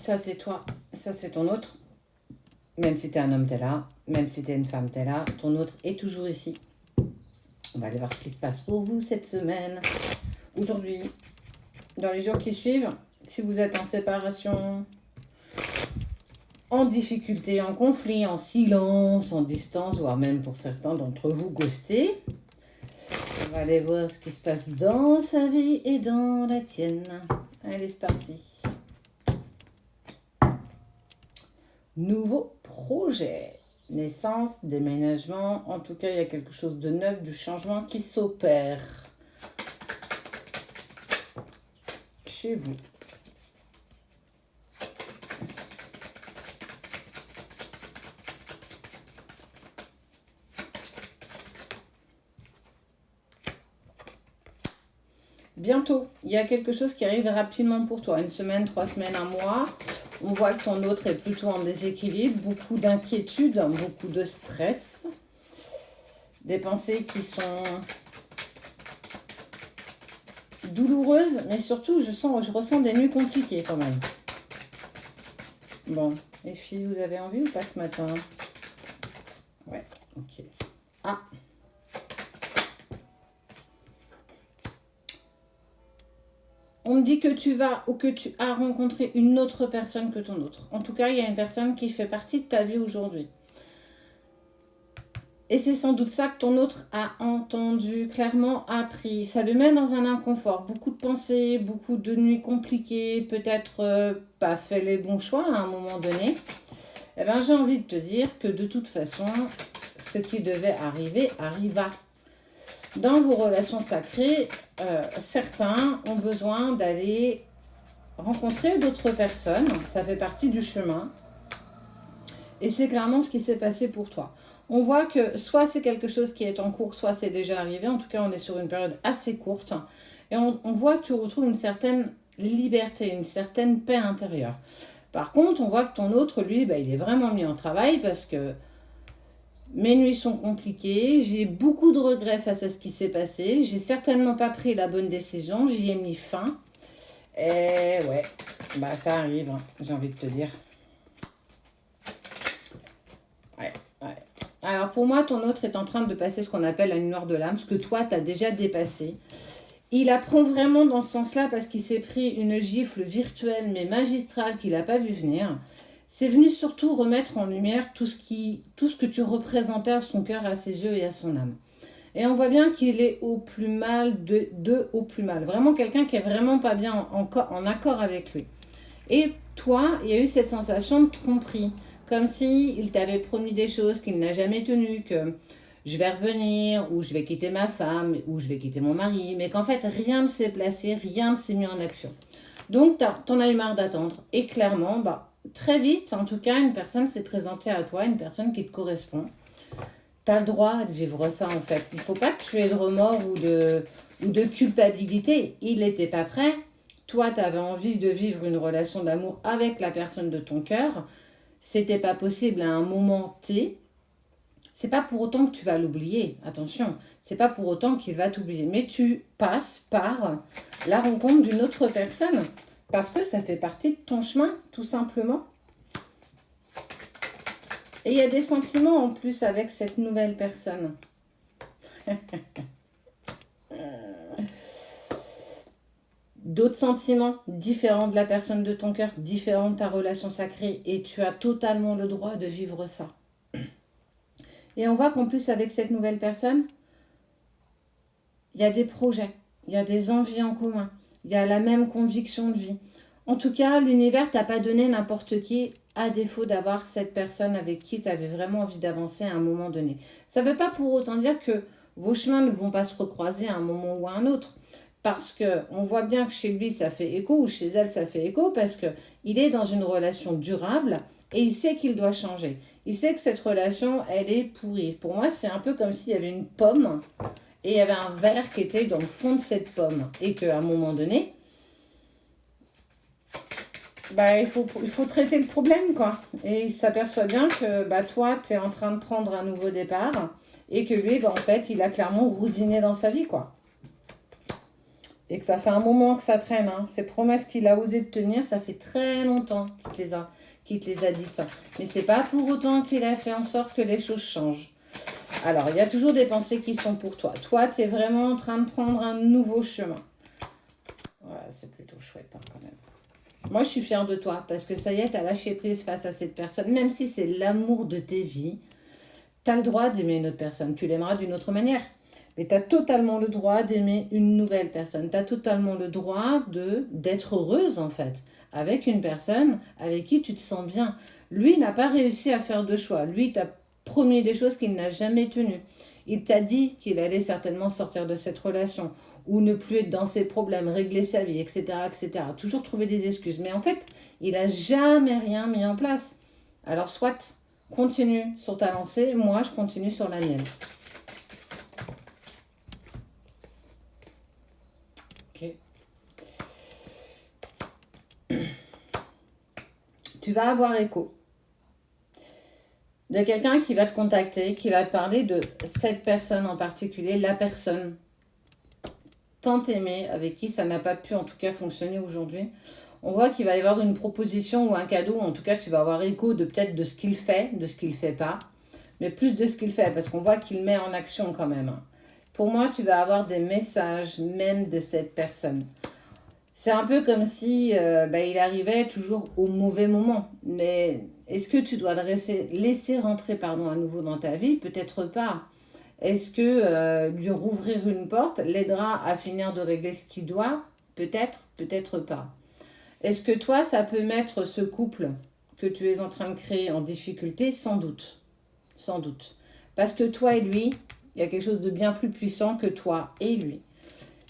Ça, c'est toi. Ça, c'est ton autre. Même si t'es un homme, t'es là. Même si t'es une femme, t'es là. Ton autre est toujours ici. On va aller voir ce qui se passe pour vous cette semaine. Aujourd'hui, dans les jours qui suivent, si vous êtes en séparation, en difficulté, en conflit, en silence, en distance, voire même pour certains d'entre vous ghostés, on va aller voir ce qui se passe dans sa vie et dans la tienne. Allez, c'est parti. Nouveau projet. Naissance, déménagement. En tout cas, il y a quelque chose de neuf, du changement qui s'opère chez vous. Bientôt, il y a quelque chose qui arrive rapidement pour toi. Une semaine, 3 semaines, un mois. On voit que ton autre est plutôt en déséquilibre. Beaucoup d'inquiétude, beaucoup de stress. Des pensées qui sont douloureuses. Mais surtout, je ressens des nuits compliquées quand même. Bon, les filles, vous avez envie ou pas ce matin? Ouais, ok. Ah. On me dit que tu vas ou que tu as rencontré une autre personne que ton autre. En tout cas, il y a une personne qui fait partie de ta vie aujourd'hui. Et c'est sans doute ça que ton autre a entendu, clairement appris. Ça le met dans un inconfort. Beaucoup de pensées, beaucoup de nuits compliquées, peut-être pas fait les bons choix à un moment donné. Eh bien, j'ai envie de te dire que de toute façon, ce qui devait arriver arriva. Dans vos relations sacrées, certains ont besoin d'aller rencontrer d'autres personnes. Ça fait partie du chemin. Et c'est clairement ce qui s'est passé pour toi. On voit que soit c'est quelque chose qui est en cours, soit c'est déjà arrivé. En tout cas, on est sur une période assez courte. Et on voit que tu retrouves une certaine liberté, une certaine paix intérieure. Par contre, on voit que ton autre, lui, il est vraiment mis en travail parce que mes nuits sont compliquées, j'ai beaucoup de regrets face à ce qui s'est passé, j'ai certainement pas pris la bonne décision, j'y ai mis fin. Et ouais, ça arrive, j'ai envie de te dire. Ouais. Alors pour moi, ton autre est en train de passer ce qu'on appelle la nuit noire de l'âme, ce que toi, tu as déjà dépassé. Il apprend vraiment dans ce sens-là parce qu'il s'est pris une gifle virtuelle mais magistrale qu'il n'a pas vu venir. C'est venu surtout remettre en lumière tout ce que tu représentais à son cœur, à ses yeux et à son âme. Et on voit bien qu'il est au plus mal, au plus mal. Vraiment quelqu'un qui est vraiment pas bien en accord avec lui. Et toi, il y a eu cette sensation de tromperie. Comme s'il t'avait promis des choses qu'il n'a jamais tenues, que je vais revenir, ou je vais quitter ma femme, ou je vais quitter mon mari. Mais qu'en fait, rien ne s'est placé, rien ne s'est mis en action. Donc, t'en as eu marre d'attendre. Et clairement, très vite, en tout cas, une personne s'est présentée à toi, une personne qui te correspond. Tu as le droit de vivre ça, en fait. Il ne faut pas que tu aies de remords ou de culpabilité. Il n'était pas prêt. Toi, tu avais envie de vivre une relation d'amour avec la personne de ton cœur. C'était pas possible à un moment T. C'est pas pour autant que tu vas l'oublier. Attention, c'est pas pour autant qu'il va t'oublier. Mais tu passes par la rencontre d'une autre personne. Parce que ça fait partie de ton chemin, tout simplement. Et il y a des sentiments en plus avec cette nouvelle personne. D'autres sentiments différents de la personne de ton cœur, différents de ta relation sacrée. Et tu as totalement le droit de vivre ça. Et on voit qu'en plus avec cette nouvelle personne, il y a des projets, il y a des envies en commun. Il y a la même conviction de vie. En tout cas, l'univers t'a pas donné n'importe qui, à défaut d'avoir cette personne avec qui tu avais vraiment envie d'avancer à un moment donné. Ça ne veut pas pour autant dire que vos chemins ne vont pas se recroiser à un moment ou à un autre. Parce qu'on voit bien que chez lui, ça fait écho, ou chez elle, ça fait écho, parce qu'il est dans une relation durable et il sait qu'il doit changer. Il sait que cette relation, elle est pourrie. Pour moi, c'est un peu comme s'il y avait une pomme et il y avait un verre qui était dans le fond de cette pomme. Et qu'à un moment donné, il faut traiter le problème, quoi. Et il s'aperçoit bien que toi, tu es en train de prendre un nouveau départ et que lui, en fait, il a clairement rousiné dans sa vie, quoi. Et que ça fait un moment que ça traîne. Hein. Ces promesses qu'il a osé de tenir, ça fait très longtemps qu'il te les a dites. Mais c'est pas pour autant qu'il a fait en sorte que les choses changent. Alors, il y a toujours des pensées qui sont pour toi. Toi, tu es vraiment en train de prendre un nouveau chemin. Voilà, c'est plutôt chouette hein, quand même. Moi, je suis fière de toi parce que ça y est, tu as lâché prise face à cette personne. Même si c'est l'amour de tes vies, tu as le droit d'aimer une autre personne. Tu l'aimeras d'une autre manière. Mais tu as totalement le droit d'aimer une nouvelle personne. Tu as totalement le droit d'être heureuse, en fait, avec une personne avec qui tu te sens bien. Lui n'a pas réussi à faire de choix. Lui t'a promis des choses qu'il n'a jamais tenues. Il t'a dit qu'il allait certainement sortir de cette relation ou ne plus être dans ses problèmes, régler sa vie, etc., etc. Toujours trouver des excuses. Mais en fait, il n'a jamais rien mis en place. Alors, soit continue sur ta lancée, moi, je continue sur la mienne. Ok. Tu vas avoir écho de quelqu'un qui va te contacter, qui va te parler de cette personne en particulier, la personne tant aimée, avec qui ça n'a pas pu en tout cas fonctionner aujourd'hui. On voit qu'il va y avoir une proposition ou un cadeau, en tout cas tu vas avoir écho de peut-être de ce qu'il fait, de ce qu'il ne fait pas, mais plus de ce qu'il fait, parce qu'on voit qu'il met en action quand même. Pour moi, tu vas avoir des messages même de cette personne. C'est un peu comme si il arrivait toujours au mauvais moment. Mais est-ce que tu dois le laisser rentrer à nouveau dans ta vie? Peut-être pas. Est-ce que lui rouvrir une porte l'aidera à finir de régler ce qu'il doit? Peut-être, peut-être pas. Est-ce que toi, ça peut mettre ce couple que tu es en train de créer en difficulté? Sans doute. Sans doute. Parce que toi et lui, il y a quelque chose de bien plus puissant que toi et lui.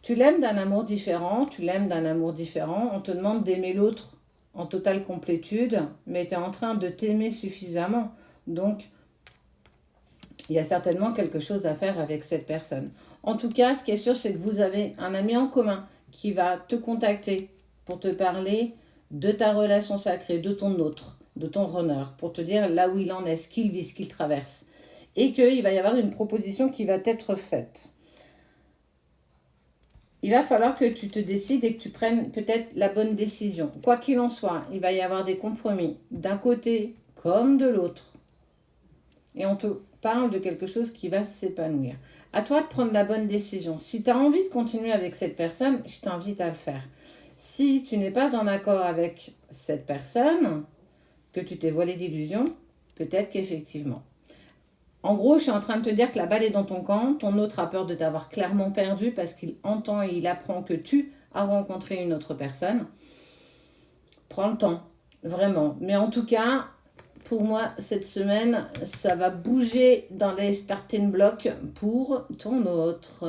Tu l'aimes d'un amour différent, on te demande d'aimer l'autre en totale complétude, mais tu es en train de t'aimer suffisamment. Donc, il y a certainement quelque chose à faire avec cette personne. En tout cas, ce qui est sûr, c'est que vous avez un ami en commun qui va te contacter pour te parler de ta relation sacrée, de ton autre, de ton runner, pour te dire là où il en est, ce qu'il vit, ce qu'il traverse. Et qu'il va y avoir une proposition qui va t'être faite. Il va falloir que tu te décides et que tu prennes peut-être la bonne décision. Quoi qu'il en soit, il va y avoir des compromis d'un côté comme de l'autre. Et on te parle de quelque chose qui va s'épanouir. À toi de prendre la bonne décision. Si tu as envie de continuer avec cette personne, je t'invite à le faire. Si tu n'es pas en accord avec cette personne, que tu t'es voilé d'illusions, peut-être qu'effectivement. En gros, je suis en train de te dire que la balle est dans ton camp. Ton autre a peur de t'avoir clairement perdu parce qu'il entend et il apprend que tu as rencontré une autre personne. Prends le temps, vraiment. Mais en tout cas, pour moi, cette semaine, ça va bouger dans les starting blocks pour ton autre.